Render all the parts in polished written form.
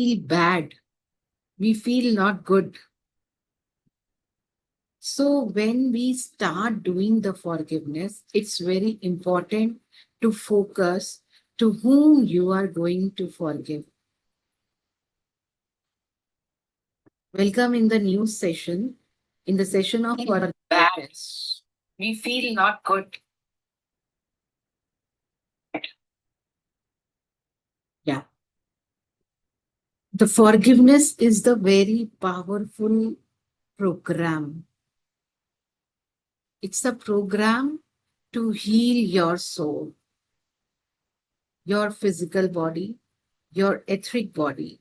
feel bad. We feel not good. So when we start doing the forgiveness, it's very important to focus to whom you are going to forgive. Welcome in the new session. In the session of forgiveness, we feel not good. Yeah. The forgiveness is the very powerful program. It's a program to heal your soul, your physical body, your etheric body,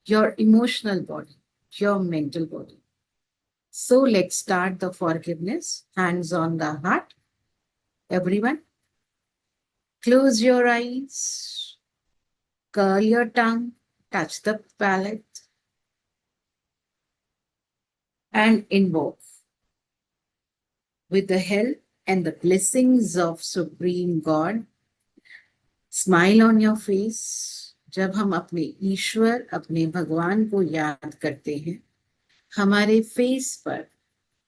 your emotional body, your mental body. So let's start the forgiveness. Hands on the heart. Everyone, close your eyes, curl your tongue, touch the palate, and invoke with the help and the blessings of Supreme God. Smile on your face. जब हम अपने ईश्वर, अपने भगवान को याद करते हैं, हमारे फेस पर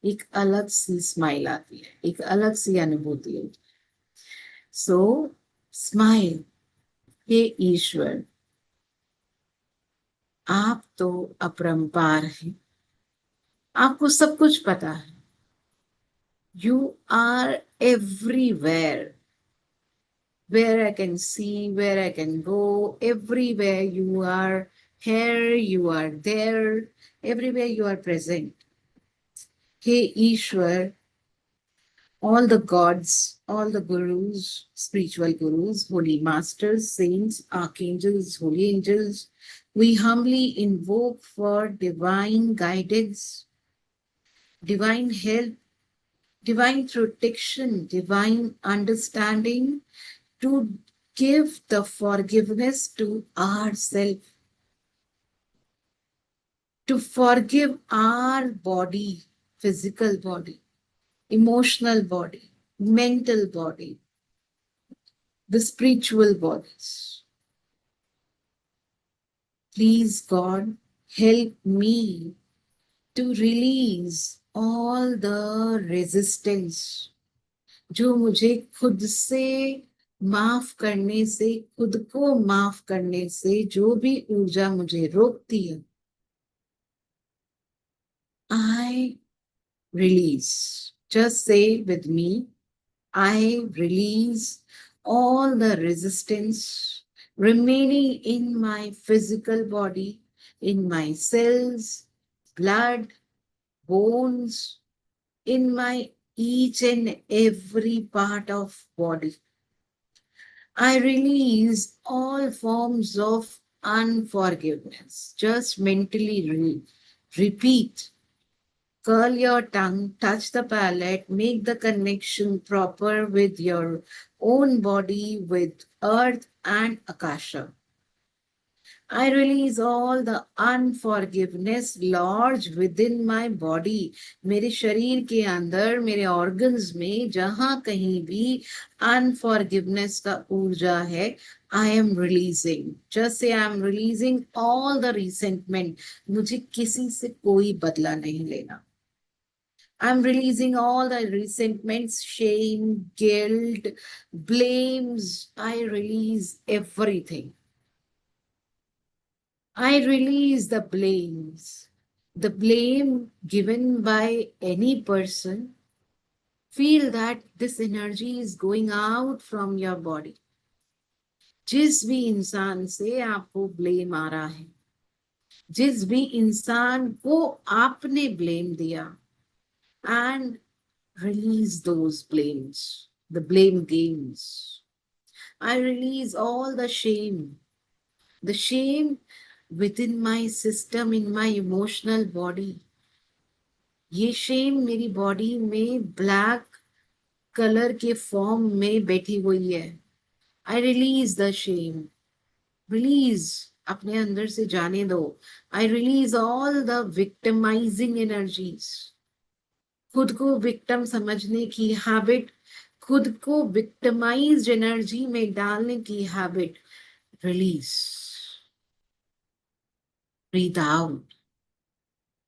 एक अलग सी स्माइल आती है, एक अलग सी अनुभूति होती है. सो स्माइल. हे ईश्वर, आप तो अपरंपार हैं, आपको सब कुछ पता है. You are everywhere. Where I can see, where I can go, everywhere you are here, you are there, everywhere you are present. Hey Ishwar, all the gods, all the gurus, spiritual gurus, holy masters, saints, archangels, holy angels, we humbly invoke for divine guidance, divine help, divine protection, divine understanding, to give the forgiveness to ourselves, to forgive our body, physical body, emotional body, mental body, the spiritual bodies. Please, God, help me to release all the resistance जो मुझे खुद से माफ करने से, खुद को माफ करने से जो भी ऊर्जा मुझे रोकती है, I release. Just say with me, I release all the resistance remaining in my physical body, in my cells, blood, bones, in my each and every part of body. I release all forms of unforgiveness. Just mentally repeat. Curl your tongue, touch the palate, make the connection proper with your own body, with earth and Akasha. I release all the unforgiveness lodged within my body. मेरे शरीर के अंदर, मेरे organs में जहां कहीं भी unforgiveness का ऊर्जा है, I am releasing. Just say I am releasing all the resentment. मुझे किसी से कोई बदला नहीं लेना. I'm releasing all the resentments, shame, guilt, blames. I release everything. I release the blames. The blame given by any person. Feel that this energy is going out from your body. जिस भी इंसान से आपको blame आ रहा है, जिस भी इंसान को आपने ब्लेम दिया, and release those blames, the blame games. I release all the shame within my system, in my emotional body. ये shame मेरी body में black color के form में बैठी हुई है. I release the shame. Release, अपने अंदर से जाने दो. I release all the victimizing energies. खुद को विक्टिम समझने की हैबिट, खुद को विक्टिमाइज्ड एनर्जी में डालने की habit, release. Breathe out.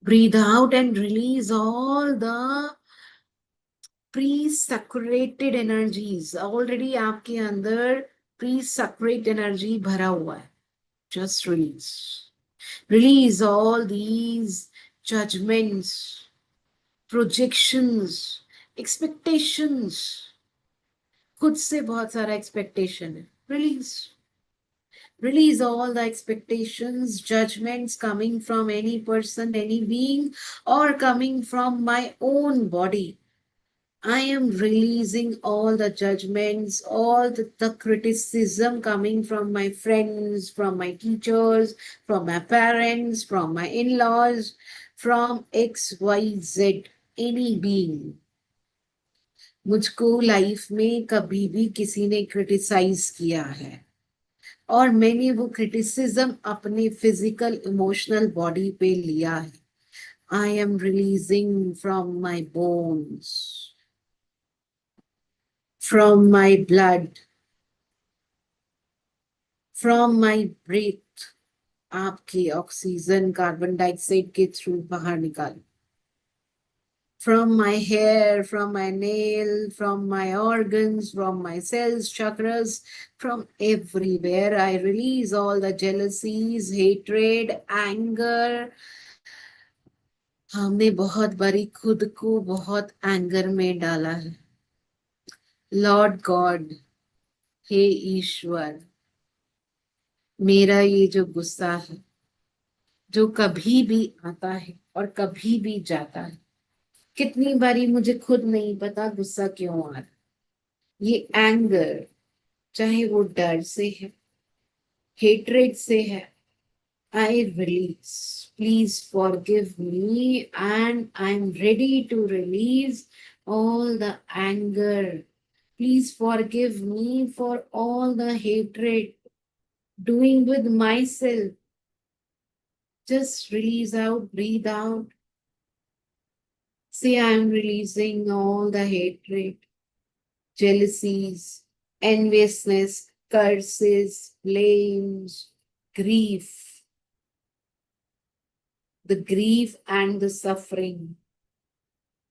Breathe out and release all the pre-saturated energies. Already आपके अंदर pre-saturate energy भरा हुआ है. Just release. Release all these judgments, projections, expectations. खुद से बहुत सारा expectation है. Release. Release all the expectations, judgments coming from any person, any being, or coming from my own body. I am releasing all the judgments, all the criticism coming from my friends, from my teachers, from my parents, from my in laws, from XYZ, any being. मुझको life में कभी भी किसी ने criticise किया है और मैंने वो क्रिटिसिज्म अपने फिजिकल इमोशनल बॉडी पे लिया है. I am releasing from my bones, from my blood, from my breath. आपके ऑक्सीजन कार्बन डाइऑक्साइड के थ्रू बाहर निकालो. From my hair, from my nail, from my organs, from my cells, chakras, from everywhere. I release all the jealousies, hatred, anger. हमने बहुत बारी खुद को बहुत एंगर में डाला है. लॉर्ड गॉड, हे ईश्वर, मेरा ये जो गुस्सा है जो कभी भी आता है और कभी भी जाता है, कितनी बारी मुझे खुद नहीं पता गुस्सा क्यों आ रहा. ये एंगर चाहे वो डर से है, हेट्रेड से है, I release. Please forgive me, and I'm ready to release all the anger. Please forgive me for all the hatred doing with myself. Just release out, breathe out. Say, I'm releasing all the hatred, jealousies, enviousness, curses, blames, grief, the grief and the suffering.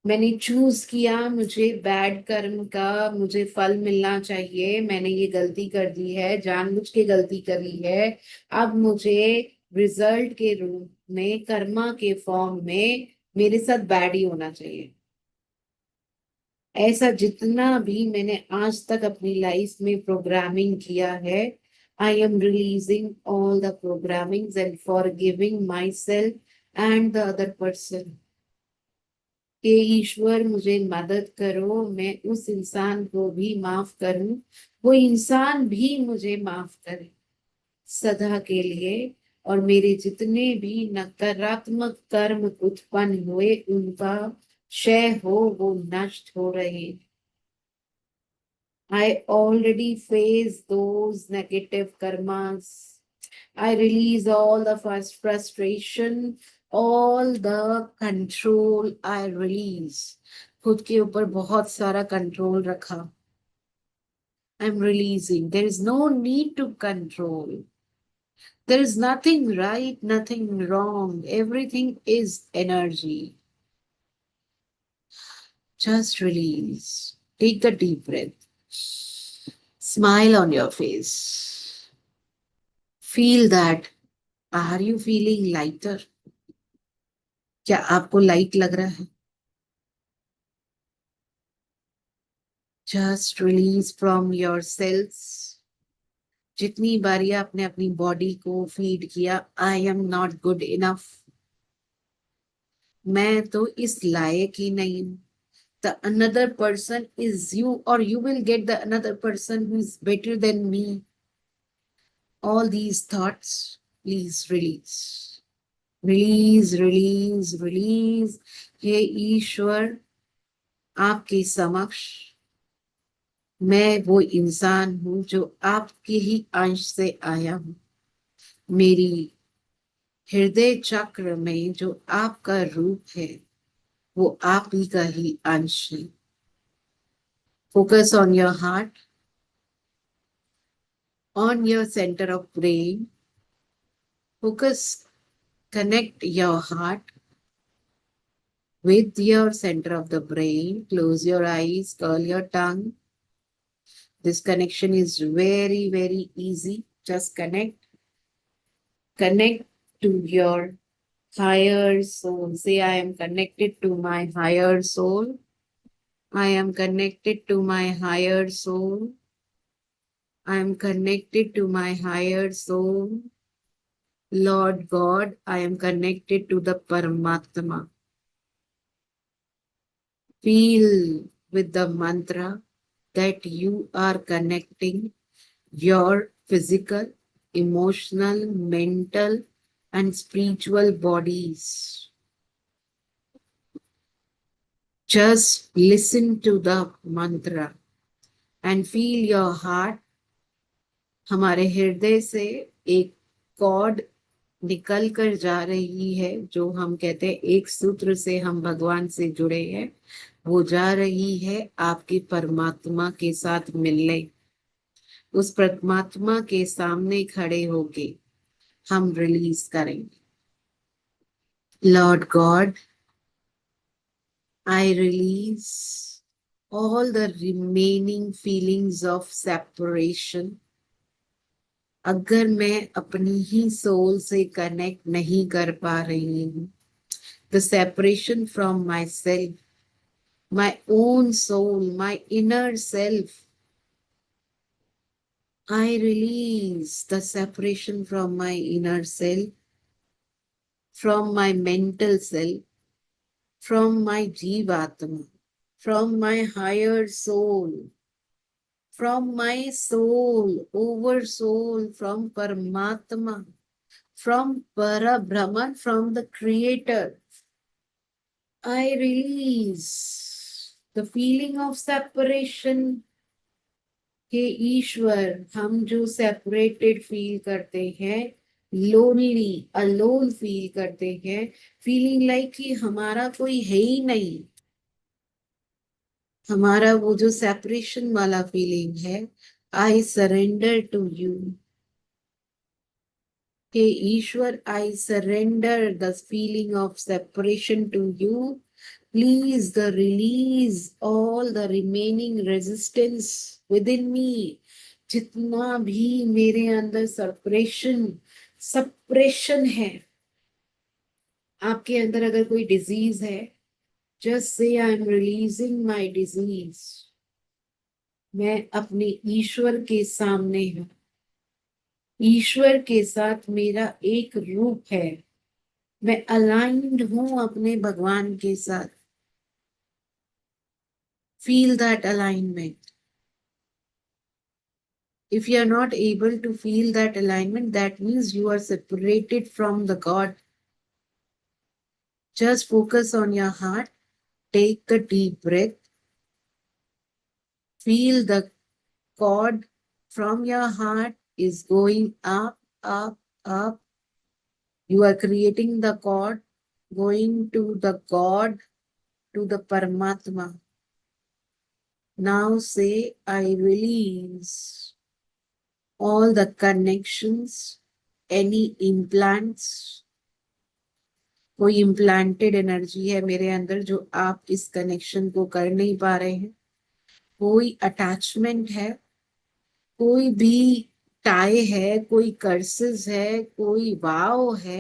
मैंने choose किया, मुझे bad कर्म का मुझे फल मिलना चाहिए. मैंने ये गलती कर दी है, जानबूझ के गलती करी है. अब मुझे रिजल्ट के रूप में, कर्मा के फॉर्म में मेरे साथ बैड ही होना चाहिए. ऐसा जितना भी मैंने आज तक अपनी लाइफ में प्रोग्रामिंग किया है, I am releasing all the programming and for giving my self and the other person. कि ईश्वर मुझे मदद करो, मैं उस इंसान को भी माफ करूं, वो इंसान भी मुझे माफ करे सदा के लिए. और मेरे जितने भी नकारात्मक कर्म उत्पन्न हुए उनका क्षय हो, वो नष्ट हो रहे. I already face those negative karmas. I release all the first frustration, all the control I release. खुद के ऊपर बहुत सारा कंट्रोल रखा. I'm releasing. There is no need to control. There is nothing right, nothing wrong. Everything is energy. Just release. Take a deep breath. Smile on your face. Feel that. Are you feeling lighter? क्या आपको light लग रहा है? Just release from your cells. जितनी बारी आपने अपनी body को फीड किया, आई एम नॉट गुड इनफ, मैं तो इस लायक ही नहीं हूं. The another person is you, or you will get the another person who is better than me. All these thoughts, please release. Release, release, release. हे ईश्वर, आपके समक्ष मैं वो इंसान हूं जो आपके ही अंश से आया हूं. मेरी हृदय चक्र में जो आपका रूप है वो आप ही का ही अंश है. Focus on your heart, on your centre of brain. Focus Connect your heart with your center of the brain. Close your eyes, curl your tongue. This connection is very, very easy. Just connect. Connect to your higher soul. Say, I am connected to my higher soul. I am connected to my higher soul. I am connected to my higher soul. Lord God, I am connected to the Paramatma. Feel with the mantra that you are connecting your physical, emotional, mental, and spiritual bodies. Just listen to the mantra and feel your heart. हमारे हृदय से एक cord निकल कर जा रही है, जो हम कहते हैं एक सूत्र से हम भगवान से जुड़े हैं, वो जा रही है आपके परमात्मा के साथ मिलने। उस परमात्मा के सामने खड़े होके हम रिलीज करेंगे। Lord God, I release all the remaining feelings of separation। अगर मैं अपनी ही सोल से कनेक्ट नहीं कर पा रही हूँ, the separation from myself, my own soul, my inner self, I release the separation from my inner self, from my mental self, from my Jivatma, from my higher soul, from my soul, over soul, from Paramatma, from Parabrahman, from the Creator. I release the feeling of separation। हे ईश्वर, हम जो separated feel करते हैं, lonely alone feel करते हैं, feeling like कि हमारा कोई है ही नहीं, हमारा वो जो सेपरेशन वाला फीलिंग है, आई सरेंडर टू यू। हे ईश्वर, I surrender the feeling of separation to you. Please the release all the remaining resistance within me. जितना भी मेरे अंदर सप्रेशन है, आपके अंदर अगर कोई डिजीज है, just say I am releasing my disease. मैं अपने ईश्वर के सामने हूँ, ईश्वर के साथ मेरा एक रूप है, मैं अलाइंड हूं अपने भगवान के साथ। Feel that alignment. If you are not able to feel that alignment, that means you are separated from the God. Just focus on your heart. Take the deep breath. Feel the cord from your heart is going up, up, up. You are creating the cord going to the God, to the Paramatma. Now say, I release all the connections, any implants, कोई implanted energy है मेरे अंदर जो आप इस connection को कर नहीं पा रहे हैं, कोई अटैचमेंट है, कोई भी टाई है, कोई कर्सेस है, कोई वाव है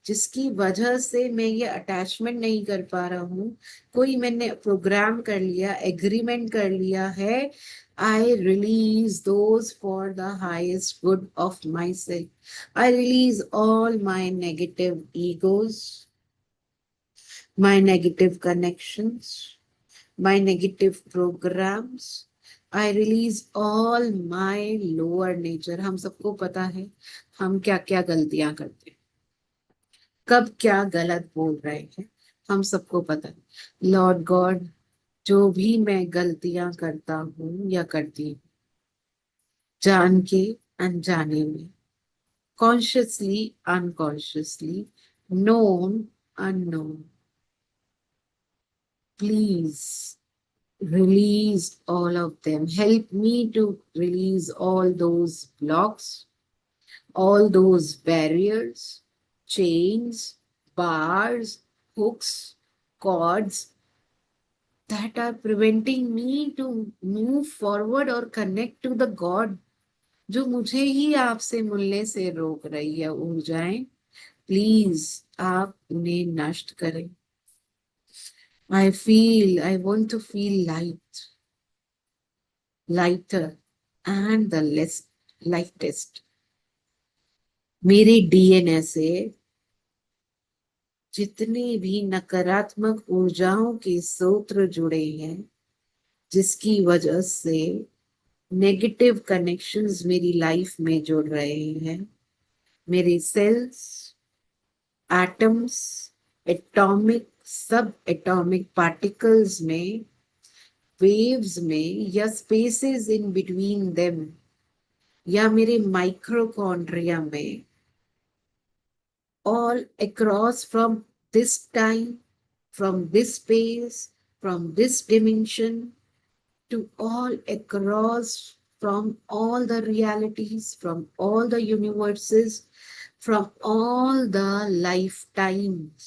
जिसकी वजह से मैं ये अटैचमेंट नहीं कर पा रहा हूँ, कोई मैंने प्रोग्राम कर लिया, एग्रीमेंट कर लिया है, I release those for the highest good of my self. I release all my negative egos, my negative connections, my negative programs। I release all my lower nature। हम सबको पता है हम क्या क्या गलतियां करते हैं, कब क्या गलत बोल रहे हैं, हम सबको पता है। लॉर्ड गॉड, जो भी मैं गलतियां करता हूँ या करती हूँ, जान के अनजाने में, consciously unconsciously, known unknown, please release all of them। Help me to release all those blocks, all those barriers chains, bars, hooks, cords that are preventing me to move forward or connect to the God, जो मुझे ही आपसे मिलने से रोक रही है ऊर्जाएं, please आप उन्हें नष्ट करें। I want to feel lighter and the less lightest। मेरे डीएनए से जितने भी नकारात्मक ऊर्जाओं के स्रोत जुड़े हैं, जिसकी वजह से नेगेटिव कनेक्शंस मेरी लाइफ में जुड़ रहे हैं, मेरे सेल्स, एटम्स, एटॉमिक, सब एटॉमिक पार्टिकल्स में, वेव्स में, या स्पेसेस इन बिटवीन देम, या मेरे माइक्रोकॉन्ड्रिया में, all across from this time, from this space, from this dimension, to all across from all the realities, from all the universes, from all the lifetimes।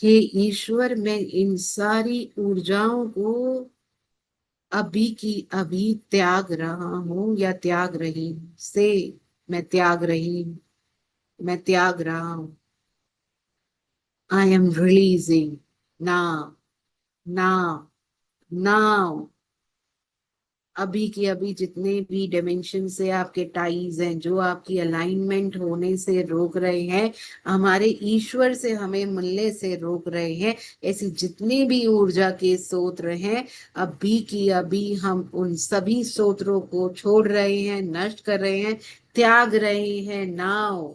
हे ईश्वर, मैं इन सारी ऊर्जाओं को अभी की अभी त्याग रहा हूं या त्याग रही हूं। से मैं त्याग रही हूं, मैं त्याग रहा हूं। I am releasing now, now, now। अभी की अभी जितने भी डायमेंशन से आपके टाइज हैं, जो आपकी अलाइनमेंट होने से रोक रहे हैं, हमारे ईश्वर से हमें मिलने से रोक रहे हैं, ऐसी जितने भी ऊर्जा के स्रोत हैं, अभी की अभी हम उन सभी स्रोतों को छोड़ रहे हैं, नष्ट कर रहे हैं, त्याग रहे हैं नाउ।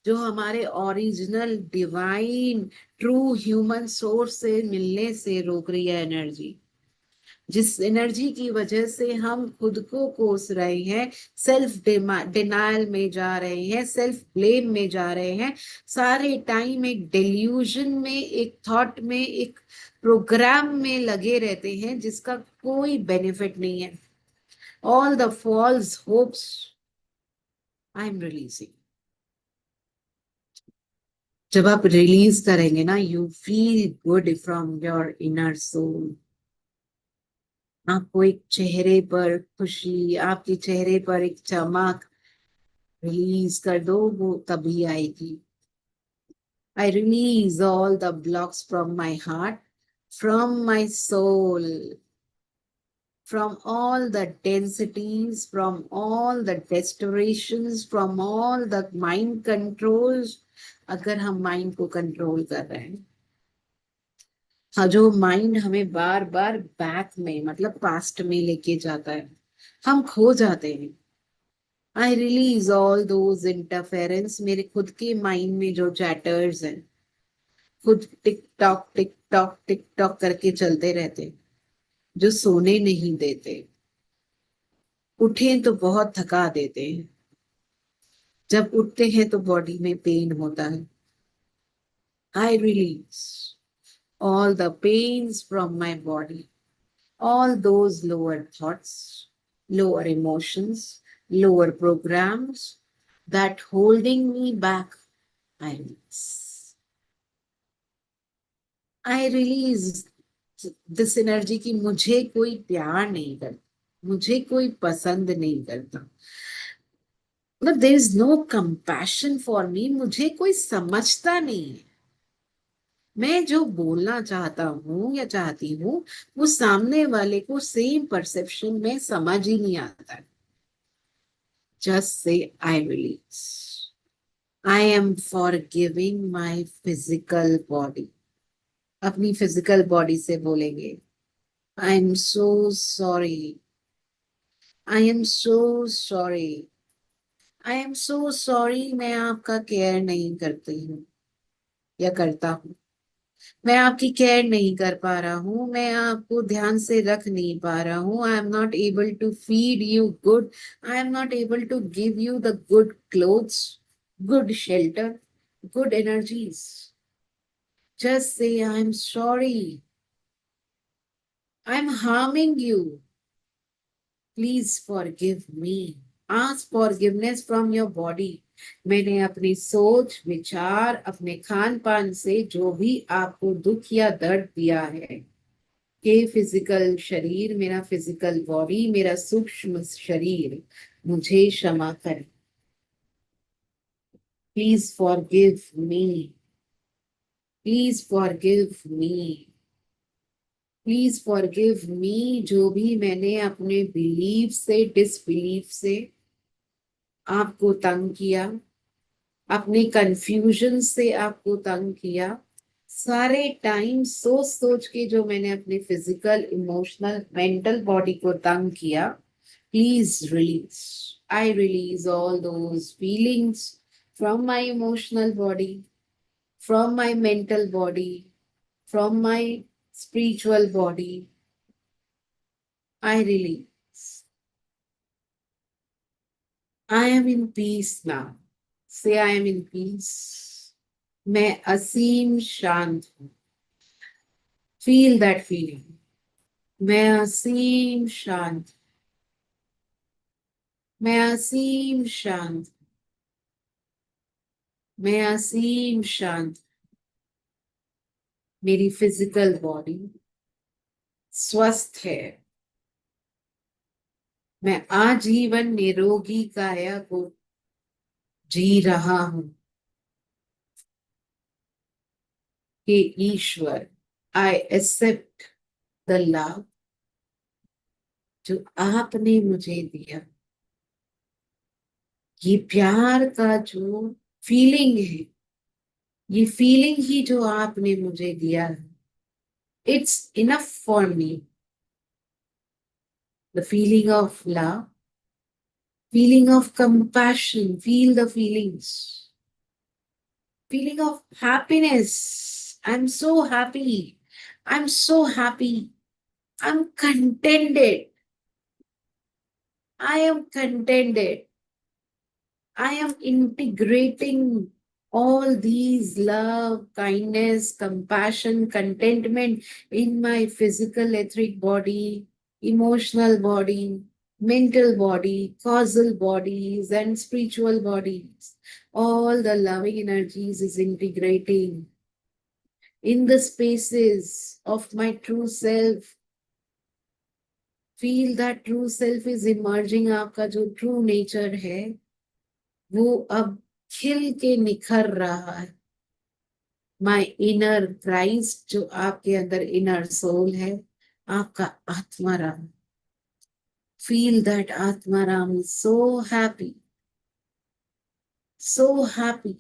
जो हमारे original divine true human source से मिलने से रोक रही है एनर्जी, जिस एनर्जी की वजह से हम खुद को कोस रहे हैं, सेल्फ डिनायल में जा रहे हैं, सेल्फ ब्लेम में जा रहे हैं, सारे टाइम एक डिल्यूजन में, एक थॉट में, एक प्रोग्राम में लगे रहते हैं जिसका कोई बेनिफिट नहीं है। All the false hopes I am releasing. जब आप रिलीज करेंगे ना, you feel good from your inner soul. आपको एक चेहरे पर खुशी, आपके चेहरे पर एक चमक, रिलीज कर दो, वो तभी आएगी। I release all the blocks from my heart, from my soul, from all the densities, from all the destinations, from all the mind controls। अगर हम माइंड को कंट्रोल कर रहे हैं, हाँ, जो माइंड हमें बार बार बैक में, मतलब पास्ट में लेके जाता है, हम खो जाते हैं। आई रिलीज ऑल दोज इंटरफेरेंस। मेरे खुद के माइंड में जो चैटर्स हैं, खुद टिक टॉक करके चलते रहते, जो सोने नहीं देते, उठे तो बहुत थका देते हैं, जब उठते हैं तो बॉडी में पेन होता है। I release all the pains from my body, all those lower thoughts, lower emotions, lower programs that holding me back, I release। I release this energy की मुझे कोई प्यार नहीं करता, मुझे कोई पसंद नहीं करता, मतलब there is no compassion for me, मुझे कोई समझता नहीं है। मैं जो बोलना चाहता हूँ या चाहती हूँ, वो सामने वाले को सेम परसेप्शन में समझ ही नहीं आता। Just say I release. I am forgiving my physical body. अपनी फिजिकल बॉडी से बोलेंगे, I am so sorry, I am so sorry, I am so sorry. मैं आपका केयर नहीं करती हूँ या करता हूँ, मैं आपकी केयर नहीं कर पा रहा हूँ, मैं आपको ध्यान से रख नहीं पा रहा हूँ। I am not able to feed you good, I am not able to give you the good clothes, good shelter, good energies. Just say I am sorry, I am harming you, please forgive me. Ask forgiveness from your body. मैंने अपनी सोच, विचार, अपने खान पान से जो भी आपको दुख या दर्द दिया है, कि फिजिकल शरीर, मेरा फिजिकल बॉडी, मेरा सूक्ष्म शरीर मुझे क्षमा करें. Please forgive me. Please forgive me. Please forgive मी. जो भी मैंने अपने बिलीफ से, डिसबिलीफ से आपको तंग किया, अपने कंफ्यूजन से आपको तंग किया, सारे टाइम सोच सोच के जो मैंने अपने फिजिकल, इमोशनल, मेंटल बॉडी को तंग किया, please release. I release all those feelings from my emotional body, from my mental body, from my spiritual body. I release. I am in peace now. Say I am in peace. मैं असीम शांत हूँ. Feel that feeling. मैं असीम शांत. मैं असीम शांत. मैं असीम शांत. मेरी फिजिकल बॉडी स्वस्थ है. मैं आजीवन निरोगी काया को जी रहा हूं. हे ईश्वर, आई एक्सेप्ट द लव जो आपने मुझे दिया. ये प्यार का जो फीलिंग है, ये फीलिंग ही जो आपने मुझे दिया है, it's enough for me. The feeling of love, feeling of compassion, feel the feelings, feeling of happiness. I'm so happy. I'm so happy. I'm contented. I am contented. I am integrating all these love, kindness, compassion, contentment in my physical, etheric body, emotional body, mental body, causal bodies, and spiritual bodies. All the loving energies is integrating in the spaces of my true self. Feel that true self is emerging. आपका जो true nature है वो अब खिल के निखर रहा है. माई इनर क्राइस्ट, जो आपके अंदर इनर सोल है, आपका Atmaram. Feel that Atmaram is so happy, so happy,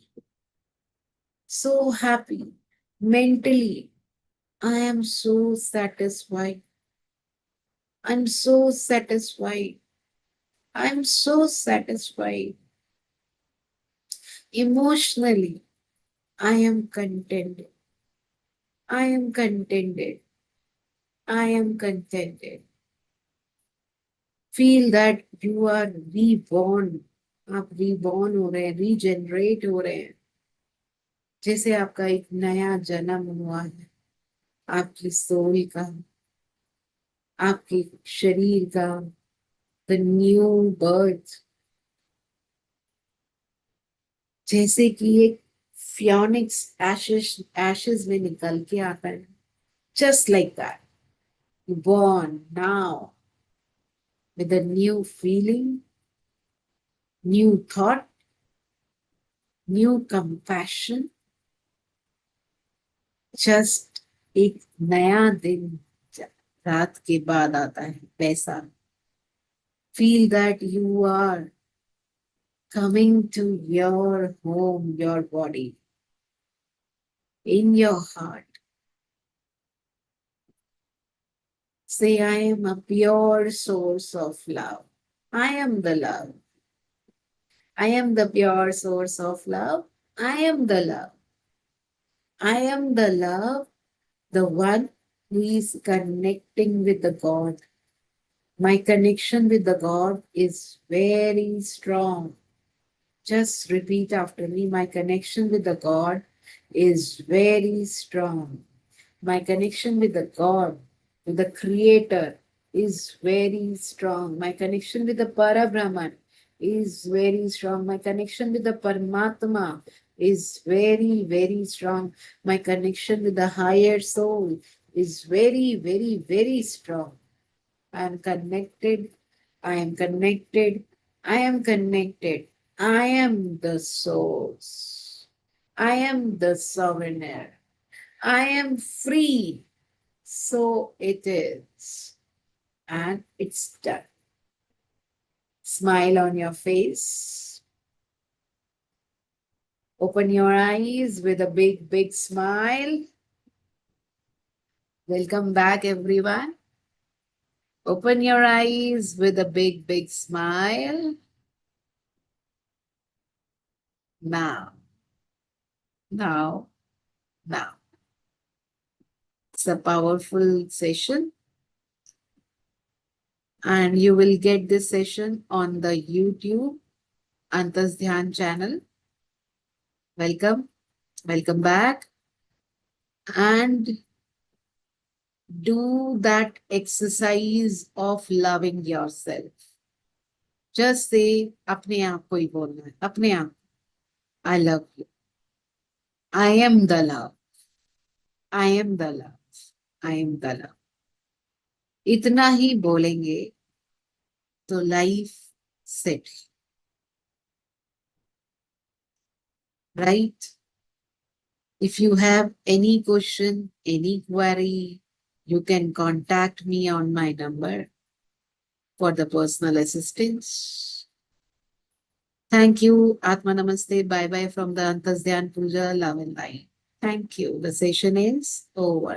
so happy. Mentally I am so satisfied. I'm so satisfied. I'm so satisfied. Emotionally, I am contented. I am contented. I am contented. Feel that you are reborn. आप reborn हो रहे हैं, regenerate हो रहे हैं. जैसे आपका एक नया जन्म हुआ है, आपकी सोल का, आपके शरीर का, the new birth. जैसे कि एक फियोनिक्स एशेस में निकल के आता है, just like that. Born now with a new feeling, new thought, new compassion. Just एक नया दिन रात के बाद आता है वैसा. Feel that you are coming to your home, your body, in your heart. Say, I am a pure source of love. I am the love. I am the pure source of love. I am the love. I am the love, the one who is connecting with the God. My connection with the God is very strong. Just repeat after me. My connection with the God is very strong. My connection with the God, with the Creator, is very strong. My connection with the Parabrahman is very strong. My connection with the Paramatma is very, very strong. My connection with the higher soul is very, very, very strong. I am connected. I am connected. I am connected. I am the source. I am the sovereigner. I am free. So it is. And it's done. Smile on your face. Open your eyes with a big, big smile. Welcome back, everyone. Open your eyes with a big, big smile. Now, now, now. It's a powerful session, and you will get this session on the YouTube Antas Dhyan channel. Welcome, welcome back, and do that exercise of loving yourself. Just say, अपने आप को ही बोलना है, अपने आप. I love you. I am the love. I am the love. I am the love. इतना ही बोलेंगे तो life set, right? If you have any question, any query, you can contact me on my number for the personal assistance. Thank you. Atma Namaste. Bye bye from the Antas Dhyan Puja Love and Light. Thank you. The session is over.